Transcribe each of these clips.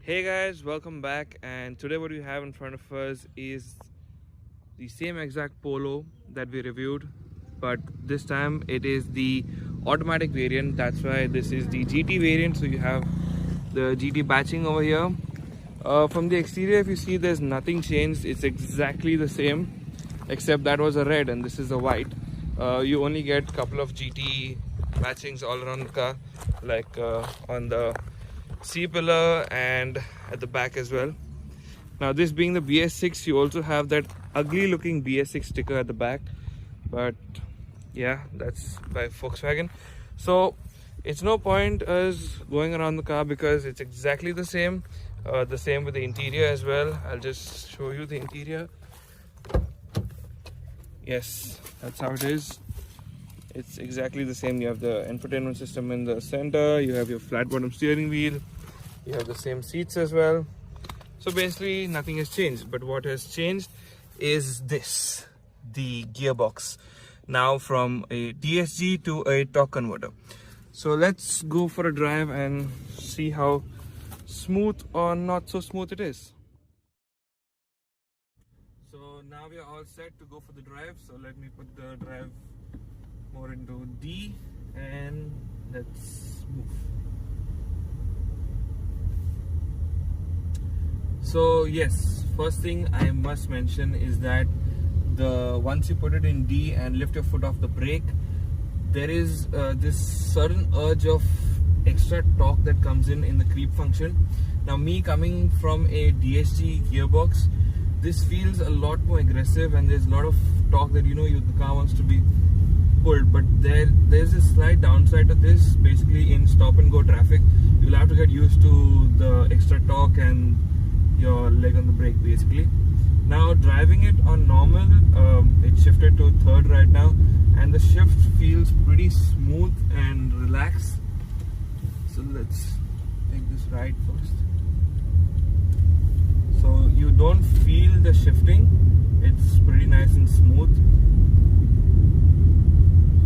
Hey guys, welcome back, and today what we have in front of us is the same exact Polo that we reviewed, but this time it is the automatic variant. That's why this is the GT variant, so you have the GT batching over here. From the exterior, if you see, there's nothing changed. It's exactly the same, except that was a red and this is a white. You only get a couple of GT batchings all around the car, like on the C-pillar and at the back as well. Now, this being the BS6, you also have that ugly looking BS6 sticker at the back, but yeah, that's by Volkswagen. So it's no point us going around the car because it's exactly the same with the interior as well. I'll just show you the interior. Yes, that's how it is. It's exactly the same. You have the infotainment system in the center, you have your flat bottom steering wheel, you have the same seats as well. So basically nothing has changed, but what has changed is this, the gearbox, now from a DSG to a torque converter. So let's go for a drive and see how smooth or not so smooth it is. So now we are all set to go for the drive, so let me put the drive more into D and let's move. So yes, first thing I must mention is that once you put it in D and lift your foot off the brake, there is this certain urge of extra torque that comes in the creep function. Now, me coming from a DSG gearbox, this feels a lot more aggressive and there's a lot of torque that the car wants to be pulled. But there's a slight downside to this. Basically, in stop and go traffic, you'll have to get used to the extra torque and your leg on the brake basically. Now, driving it on normal, it's shifted to third right now, and the shift feels pretty smooth and relaxed. So let's take this right first. So you don't feel the shifting, it's pretty nice and smooth.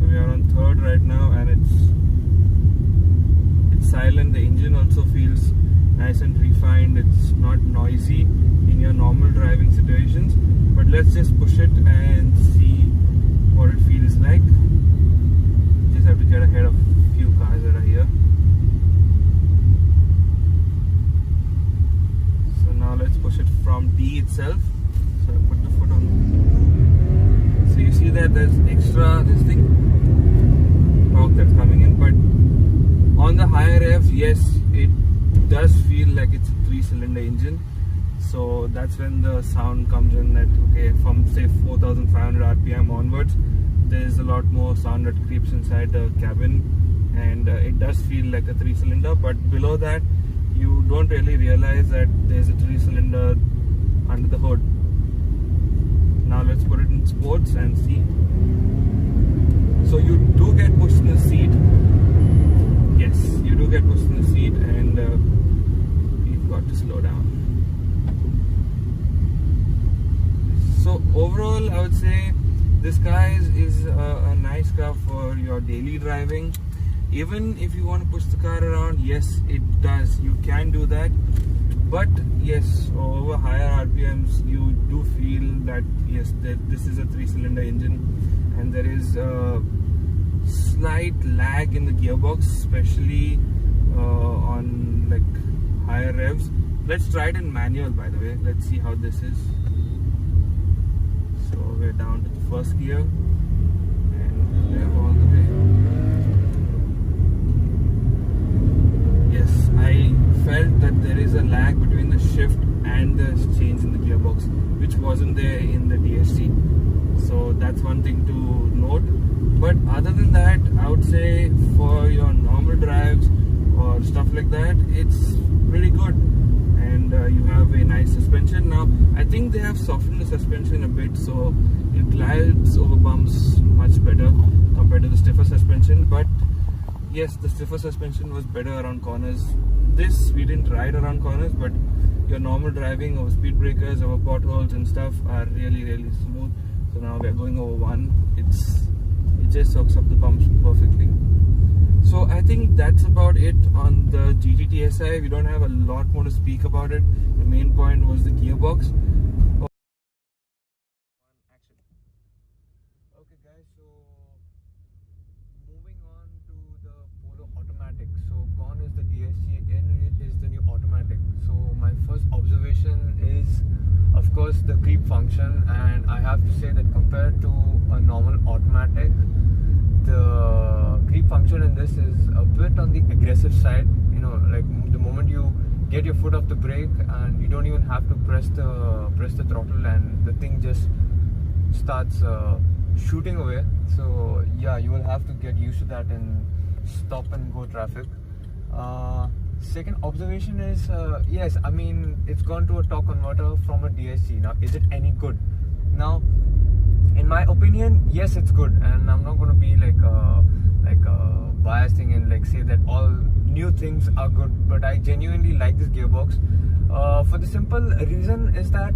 So we are on third right now and it's silent. The engine also feels nice and refined. It's not noisy in your normal driving situations, but let's just push it and see what it feels like. Just have to get ahead of a few cars that are here. So now let's push it from D itself. So I put the foot on. So you see that there's extra torque that's coming in, but on the higher revs, yes, it does feel like it's a 3-cylinder engine. So that's when the sound comes in, that okay, from say 4,500 RPM onwards, there's a lot more sound that creeps inside the cabin, and it does feel like a 3-cylinder. But below that, you don't really realize that there's a 3-cylinder under the hood. Now let's put it in sports and see. So you do get pushed in the seat. Yes, you do get pushed in the seat, and you've got to slow down. So overall, I would say this car is a nice car for your daily driving. Even if you want to push the car around, yes, it does. You can do that. But yes, over higher RPMs, you do feel that yes, this is a 3-cylinder engine, and there is a slight lag in the gearbox, especially on like higher revs. Let's try it in manual, by the way. Let's see how this is. So we're down to the first gear and rev all the way. Yes, I felt that there is a lag between the shift and the change in the gearbox, which wasn't there in the DSG. So that's one thing to note. But other than that, I would say for your normal drives or stuff like that, it's pretty good. And you have a nice suspension. Now, I think they have softened the suspension a bit, so it glides over bumps much better compared to the stiffer suspension. But yes, the stiffer suspension was better around corners. This, we didn't ride around corners, but your normal driving over speed breakers, over potholes and stuff are really, really smooth. So now we're going over one. It just soaks up the bumps perfectly. So I think that's about it on the GT TSI. We don't have a lot more to speak about it. The main point was the gearbox. Okay guys, so moving on to the Polo Automatic. So gone is the DSG, in is the new automatic. So my first observation is, of course, the creep function, and I have to say that compared to a normal automatic, the creep function in this is a bit on the aggressive side. You know, like the moment you get your foot off the brake and you don't even have to press the throttle, and the thing just starts shooting away. So yeah, you will have to get used to that in stop and go traffic. Second observation is, yes, I mean, it's gone to a torque converter from a DSG. Now, is it any good? Now, in my opinion, yes, it's good, and I'm not going to be like a biased thing and like say that all new things are good, but I genuinely like this gearbox for the simple reason is that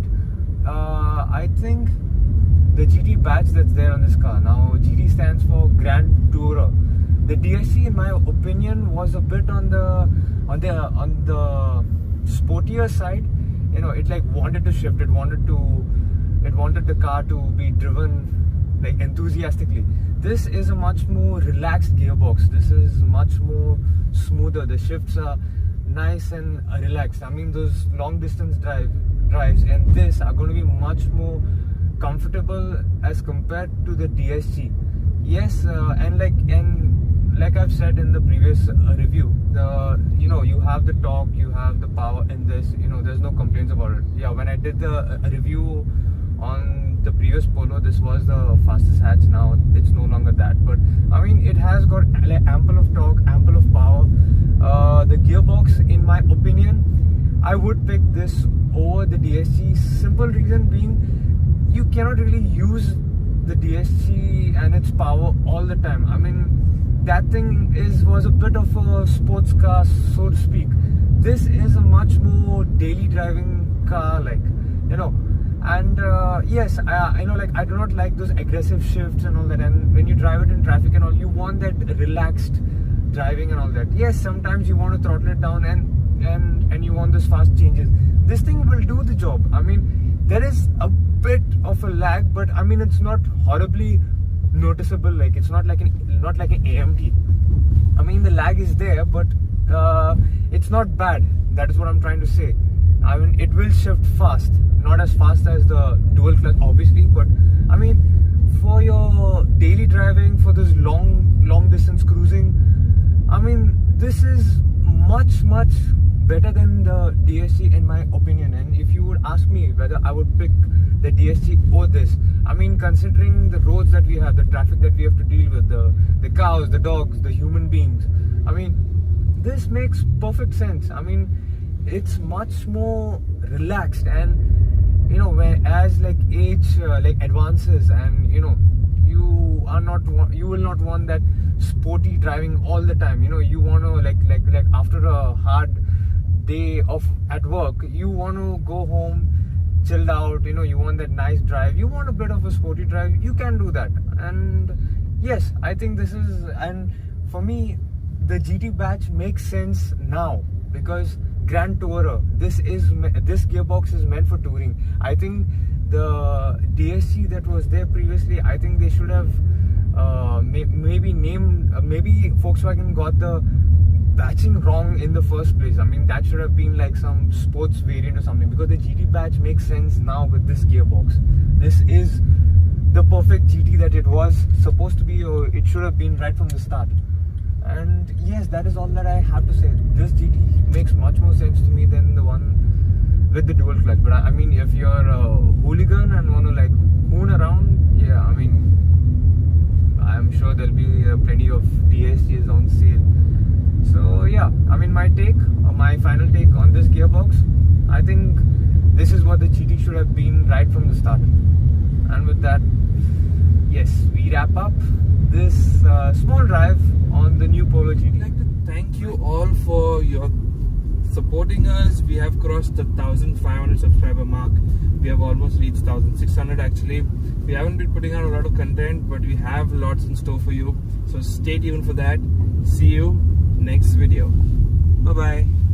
I think the GT badge that's there on this car, now GT stands for Grand Tourer. The DSG, in my opinion, was a bit on the sportier side. You know, it like wanted to shift. It wanted the car to be driven like enthusiastically. This is a much more relaxed gearbox. This is much more smoother. The shifts are nice and relaxed. I mean, those long distance drives and this are going to be much more comfortable as compared to the DSG. Yes, and like I've said in the previous review, you have the torque, you have the power in this. You know, there's no complaints about it. Yeah, when I did the review on the previous Polo, this was the fastest hatch. Now it's no longer that, but I mean, it has got ample of torque, ample of power. The gearbox, in my opinion, I would pick this over the DSG. Simple reason being, you cannot really use the DSG and its power all the time. I mean, that thing was a bit of a sports car, so to speak. This is a much more daily driving car, like, you know. And yes, I know, like, I do not like those aggressive shifts and all that, and when you drive it in traffic and all, you want that relaxed driving and all that. Yes, sometimes you want to throttle it down and you want those fast changes. This thing will do the job. I mean, there is a bit of a lag, but I mean, it's not horribly noticeable. Like, it's not like an AMT. I mean, the lag is there, but it's not bad. That is what I'm trying to say. I mean, it will shift fast, not as fast as the dual clutch, obviously, but I mean, for your daily driving, for this long distance cruising, I mean, this is much better than the DSG, in my opinion. And if you would ask me whether I would pick the DSG or this, I mean, considering the roads that we have, the traffic that we have to deal with, the cows, the dogs, the human beings, I mean, this makes perfect sense. I mean, it's much more relaxed, and you know, as like age advances, and you know, you will not want that sporty driving all the time. You know, you want to like after a hard day at work, you want to go home chilled out. You know, you want that nice drive, you want a bit of a sporty drive, you can do that. And yes, I think this is, and for me, the GT badge makes sense now, because Grand Tourer, this gearbox is meant for touring. I think the DSG that was there previously, I think they should have maybe Volkswagen got the batching wrong in the first place. I mean, that should have been like some sports variant or something, because the GT badge makes sense now with this gearbox. This is the perfect GT that it was supposed to be, or it should have been right from the start. And yes, that is all that I have to say. This GT makes much more sense to me than the one with the dual clutch. But I mean, if you're a hooligan and want to like hoon around, yeah, I mean, I'm sure there'll be plenty of DSGs on sale. So yeah, I mean, my final take on this gearbox, I think this is what the GT should have been right from the start. And with that, yes, we wrap up this small drive on the new Polo GT. I'd like to thank you all for your supporting us. We have crossed the 1,500 subscriber mark. We have almost reached 1,600 actually. We haven't been putting out a lot of content, but we have lots in store for you. So stay tuned for that. See you next video. Bye bye.